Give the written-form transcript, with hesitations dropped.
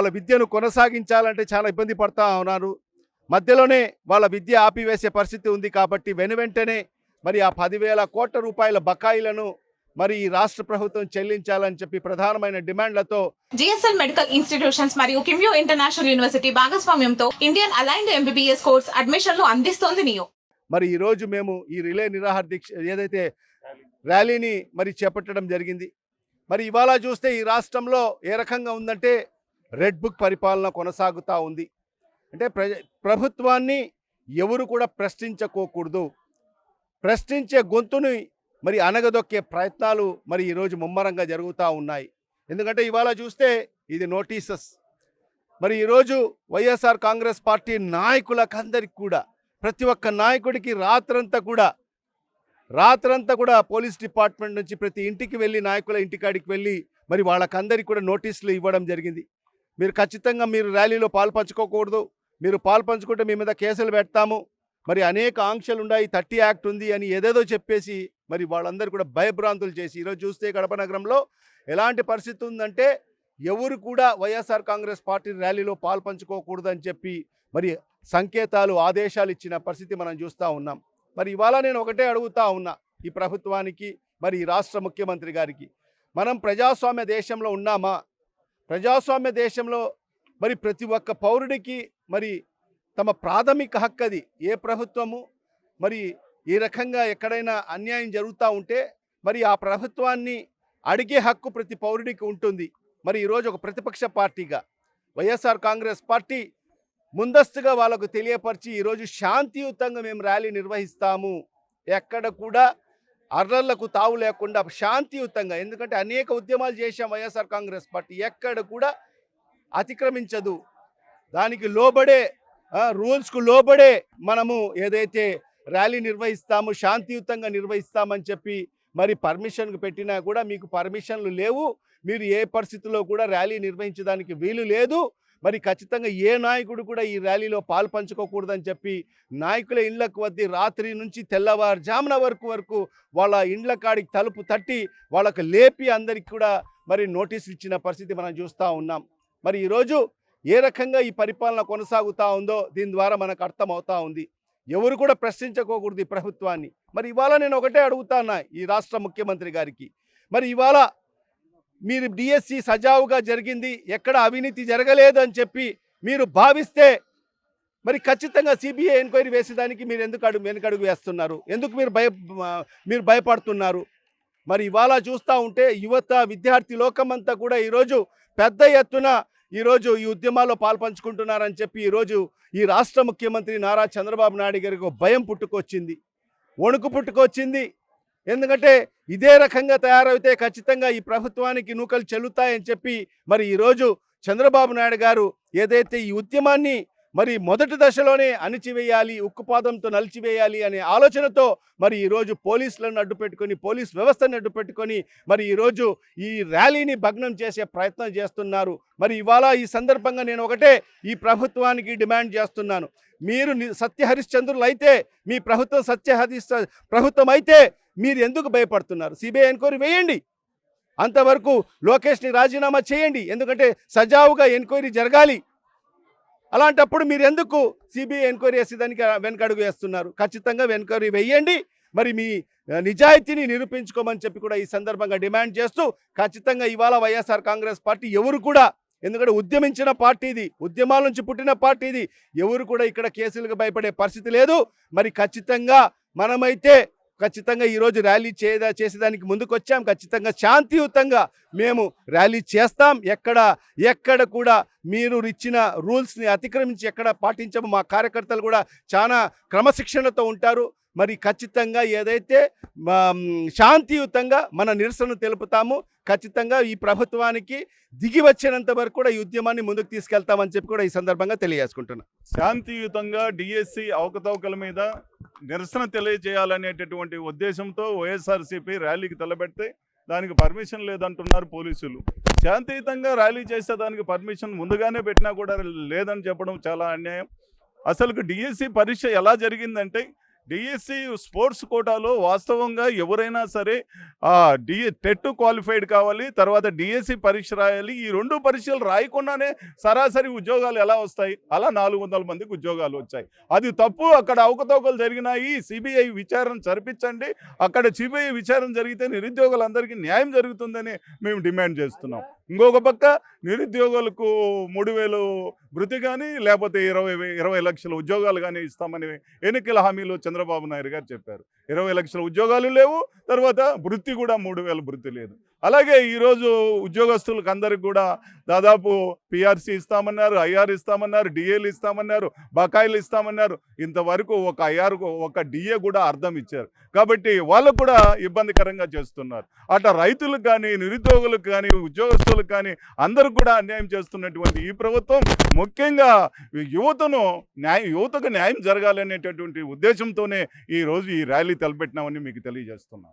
వాళ్ళ విద్యను కొనసాగించాలంటే చాలా ఇబ్బంది పడతా ఉన్నారు. మధ్యలోనే వాళ్ళ విద్య ఆపివేసే పరిస్థితి ఉంది. కాబట్టి వెనువెంటనే మరి ఆ 10,000 కోట్ల రూపాయల బకాయిలను మరి ఈ రాష్ట్ర ప్రభుత్వం చెల్లించాలని చెప్పి ప్రధానమైన డిమాండ్లతో జిఎస్ఎల్ మెడికల్ ఇన్స్టిట్యూషన్స్ మరియు కిమ్యూ ఇంటర్నేషనల్ యూనివర్సిటీ భాగస్వామ్యంతో ఇండియన్ అలైన్డ్ ఎంబీబీఎస్ కోర్స్ అడ్మిషన్లు అందిస్తోంది నియో. మరి ఈరోజు మేము ఈ రిలే నిరాహార దీక్ష ఏదైతే ర్యాలీని మరి చేపట్టడం జరిగింది. మరి ఇవాళ చూస్తే ఈ రాష్ట్రంలో ఏ రకంగా ఉందంటే రెడ్ బుక్ పరిపాలన కొనసాగుతూ ఉంది. అంటే ప్రభుత్వాన్ని ఎవరు కూడా ప్రశ్నించుకోకూడదు. ప్రశ్నించే గొంతుని మరి అనగదొక్కే ప్రయత్నాలు మరి ఈరోజు ముమ్మరంగా జరుగుతూ ఉన్నాయి. ఎందుకంటే ఇవాళ చూస్తే ఇది నోటీసెస్. మరి ఈరోజు వైఎస్ఆర్ కాంగ్రెస్ పార్టీ నాయకులకందరికి కూడా ప్రతి ఒక్క నాయకుడికి రాత్రంతా కూడా పోలీస్ డిపార్ట్మెంట్ నుంచి ప్రతి ఇంటికి వెళ్ళి నాయకుల ఇంటికాడికి వెళ్ళి మరి వాళ్ళకందరికీ కూడా నోటీసులు ఇవ్వడం జరిగింది. మీరు ఖచ్చితంగా మీరు ర్యాలీలో పాల్పంచుకోకూడదు, మీరు పాల్పంచుకుంటే మీ మీద కేసులు పెడతాము, మరి అనేక ఆంక్షలు ఉన్నాయి, 30 యాక్ట్ ఉంది అని ఏదేదో చెప్పేసి మరి వాళ్ళందరూ కూడా భయభ్రాంతులు చేసి ఈరోజు చూస్తే కడప నగరంలో ఎలాంటి పరిస్థితి ఉందంటే ఎవరు కూడా వైఎస్ఆర్ కాంగ్రెస్ పార్టీ ర్యాలీలో పాల్పంచుకోకూడదని చెప్పి మరి సంకేతాలు ఆదేశాలు ఇచ్చిన పరిస్థితి మనం చూస్తూ ఉన్నాం. మరి ఇవాళ నేను ఒకటే అడుగుతా ఉన్నా ఈ ప్రభుత్వానికి, మరి ఈ రాష్ట్ర ముఖ్యమంత్రి గారికి, మనం ప్రజాస్వామ్య దేశంలో ఉన్నామా? ప్రజాస్వామ్య దేశంలో మరి ప్రతి ఒక్క పౌరుడికి మరి తమ ప్రాథమిక హక్కు అది. ఏ ప్రభుత్వము మరి ఈ రకంగా ఎక్కడైనా అన్యాయం జరుగుతూ ఉంటే మరి ఆ ప్రభుత్వాన్ని అడిగే హక్కు ప్రతి పౌరుడికి ఉంటుంది. మరి ఈరోజు ఒక ప్రతిపక్ష పార్టీగా వైఎస్ఆర్ కాంగ్రెస్ పార్టీ ముందస్తుగా వాళ్ళకు తెలియపరిచి ఈరోజు శాంతియుతంగా మేము ర్యాలీ నిర్వహిస్తాము, ఎక్కడ కూడా అర్రర్లకు తావు లేకుండా శాంతియుతంగా, ఎందుకంటే అనేక ఉద్యమాలు చేశాం వైఎస్ఆర్ కాంగ్రెస్ పార్టీ, ఎక్కడ కూడా అతిక్రమించదు, దానికి లోబడే రూల్స్కు లోబడే మనము ఏదైతే ర్యాలీ నిర్వహిస్తాము శాంతియుతంగా నిర్వహిస్తామని చెప్పి మరి పర్మిషన్కు పెట్టినా కూడా మీకు పర్మిషన్లు లేవు, మీరు ఏ పరిస్థితుల్లో కూడా ర్యాలీ నిర్వహించడానికి వీలు లేదు, మరి ఖచ్చితంగా ఏ నాయకుడు కూడా ఈ ర్యాలీలో పాల్పంచుకోకూడదని చెప్పి నాయకుల ఇళ్లకు వద్ద రాత్రి నుంచి తెల్లవారుజామున వరకు వాళ్ళ ఇండ్ల కాడికి తలుపు తట్టి వాళ్ళకు లేపి అందరికి కూడా మరి నోటీసులు ఇచ్చిన పరిస్థితి మనం చూస్తూ ఉన్నాం. మరి ఈరోజు ఏ రకంగా ఈ పరిపాలన కొనసాగుతూ ఉందో దీని ద్వారా మనకు అర్థమవుతూ ఉంది. ఎవరు కూడా ప్రశ్నించుకోకూడదు ఈ ప్రభుత్వాన్ని. మరి ఇవాళ నేను ఒకటే అడుగుతాను ఈ రాష్ట్ర ముఖ్యమంత్రి గారికి, మరి ఇవాళ మీరు డిఎస్సి సజావుగా జరిగింది, ఎక్కడ అవినీతి జరగలేదు అని చెప్పి మీరు భావిస్తే మరి ఖచ్చితంగా సిబిఐ ఎంక్వైరీ వేసేదానికి మీరు ఎందుకు వెనుకడుగు వేస్తున్నారు? ఎందుకు మీరు భయపడుతున్నారు? మరి ఇవాళ చూస్తూ ఉంటే యువత విద్యార్థి లోకమంతా కూడా ఈరోజు పెద్ద ఎత్తున ఈరోజు ఈ ఉద్యమాల్లో పాల్పంచుకుంటున్నారని చెప్పి ఈరోజు ఈ రాష్ట్ర ముఖ్యమంత్రి నారా చంద్రబాబు నాయుడు గారికి భయం పుట్టుకొచ్చింది, వణుకు పుట్టుకొచ్చింది. ఎందుకంటే ఇదే రకంగా తయారైతే ఖచ్చితంగా ఈ ప్రభుత్వానికి నూకలు చెల్లుతాయని చెప్పి మరి ఈరోజు చంద్రబాబు నాయుడు గారు ఏదైతే ఈ ఉద్యమాన్ని మరి మొదటి దశలోనే అణిచివేయాలి, ఉక్కుపాదంతో నలిచివేయాలి అనే ఆలోచనతో మరి ఈరోజు పోలీసులను అడ్డుపెట్టుకొని, పోలీస్ వ్యవస్థను అడ్డుపెట్టుకొని మరి ఈరోజు ఈ ర్యాలీని భగ్నం చేసే ప్రయత్నం చేస్తున్నారు. మరి ఇవాళ ఈ సందర్భంగా నేను ఒకటే ఈ ప్రభుత్వానికి డిమాండ్ చేస్తున్నాను, మీరు సత్యహరిశ్చంద్రులు అయితే, మీ ప్రభుత్వం ప్రభుత్వం అయితే మీరు ఎందుకు భయపడుతున్నారు? సిబిఐ ఎంక్వైరీ వేయండి, అంతవరకు లోకేష్ని రాజీనామా చేయండి, ఎందుకంటే సజావుగా ఎంక్వైరీ జరగాలి. అలాంటప్పుడు మీరు ఎందుకు సిబిఐ ఎంక్వైరీ వేసేదానికి వెనకడుగు వేస్తున్నారు? ఖచ్చితంగా ఎంక్వైరీ వేయండి, మరి మీ నిజాయితీని నిరూపించుకోమని చెప్పి కూడా ఈ సందర్భంగా డిమాండ్ చేస్తూ ఖచ్చితంగా ఇవాళ వైఎస్ఆర్ కాంగ్రెస్ పార్టీ ఎవరు కూడా, ఎందుకంటే ఉద్యమించిన పార్టీ ఇది, ఉద్యమాల నుంచి పుట్టిన పార్టీ ఇది, ఎవరు కూడా ఇక్కడ కేసులకు భయపడే పరిస్థితి లేదు. మరి ఖచ్చితంగా మనమైతే ఖచ్చితంగా ఈరోజు ర్యాలీ చేసేదానికి ముందుకు వచ్చాం. ఖచ్చితంగా శాంతియుతంగా మేము ర్యాలీ చేస్తాం. ఎక్కడ కూడా మీరు ఇచ్చిన రూల్స్ని అతిక్రమించి ఎక్కడ పాటించము. మా కార్యకర్తలు కూడా చాలా క్రమశిక్షణతో ఉంటారు. మరి ఖచ్చితంగా ఏదైతే శాంతియుతంగా మన నిరసన తెలుపుతాము, ఖచ్చితంగా ఈ ప్రభుత్వానికి దిగి వచ్చినంత వరకు కూడా ఈ ఉద్యమాన్ని ముందుకు తీసుకెళ్తామని చెప్పి కూడా ఈ సందర్భంగా తెలియజేసుకుంటున్నాం. శాంతియుతంగా డిఎస్సి అవకతవకల మీద నిరసన తెలియజేయాలనేటటువంటి ఉద్దేశంతో వైఎస్ఆర్సీపీ ర్యాలీకి తలబెడితే దానికి పర్మిషన్ లేదంటున్నారు పోలీసులు. శాంతియుతంగా ర్యాలీ చేసేదానికి పర్మిషన్ ముందుగానే పెట్టినా కూడా లేదని చెప్పడం చాలా అన్యాయం. అసలు డిఎస్సి పరీక్ష ఎలా జరిగిందంటే డిఎస్సి స్పోర్ట్స్ కోటాలో వాస్తవంగా ఎవరైనా సరే టెట్ క్వాలిఫైడ్ కావాలి, తర్వాత డిఎస్సి పరీక్ష రాయాలి. ఈ 2 పరీక్షలు రాయకుండానే సరాసరి ఉద్యోగాలు ఎలా వస్తాయి? అలా 400 మందికి ఉద్యోగాలు వచ్చాయి. అది తప్పు. అక్కడ అవకతవకలు జరిగినాయి. సిబిఐ విచారణ జరిపించండి. అక్కడ సిబిఐ విచారణ జరిగితే నిరుద్యోగులందరికీ న్యాయం జరుగుతుందని మేము డిమాండ్ చేస్తున్నాం. ఇంకొక పక్క నిరుద్యోగులకు 3000 వృత్తి కానీ లేకపోతే 20 లక్షల ఉద్యోగాలు కానీ ఇస్తామని ఎన్నికల హామీలో చంద్రబాబు నాయుడు గారు చెప్పారు. 20 లక్షల ఉద్యోగాలు లేవు, తర్వాత వృత్తి కూడా 3000 వృత్తి లేదు. అలాగే ఈరోజు ఉద్యోగస్తులకు అందరికి కూడా దాదాపు పిఆర్సీ ఇస్తామన్నారు, ఐఆర్ ఇస్తామన్నారు, డిఏలు ఇస్తామన్నారు, బకాయిలు ఇస్తామన్నారు. ఇంతవరకు ఒక ఐఆర్ ఒక డిఏ కూడా అర్థం ఇచ్చారు. కాబట్టి వాళ్ళకు కూడా ఇబ్బందికరంగా చేస్తున్నారు. అట్లా రైతులకు కానీ నిరుద్యోగులకు కానీ ఉద్యోగస్తులకు కానీ అందరికి కూడా అన్యాయం చేస్తున్నటువంటి ఈ ప్రభుత్వం ముఖ్యంగా యువతకు న్యాయం జరగాలనేటటువంటి ఉద్దేశంతోనే ఈరోజు ఈ ర్యాలీ తలపెట్టినామని మీకు తెలియజేస్తున్నాం.